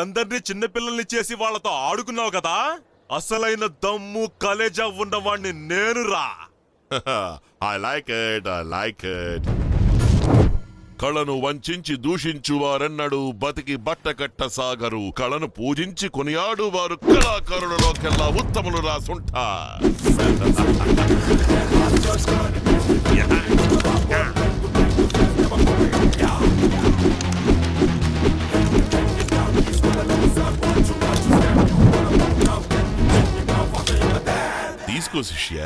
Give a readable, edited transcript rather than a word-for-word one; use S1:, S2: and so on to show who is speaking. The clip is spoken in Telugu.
S1: అందరినీ చిన్నపిల్లల్ని చేసి వాళ్ళతో ఆడుకున్నావు కదా, అసలైన దమ్ము కలేజా ఉన్నవాణ్ణి నేనురా.
S2: I like it. కళను వంచించి దూషించువారెన్నడు బతికి బట్టకట్ట సాగరు. కళను పూజించి కొనియాడు వారు కళాకారులలోకెల్లా ఉత్తములు రాసుంట. తీసుకో శిష్య.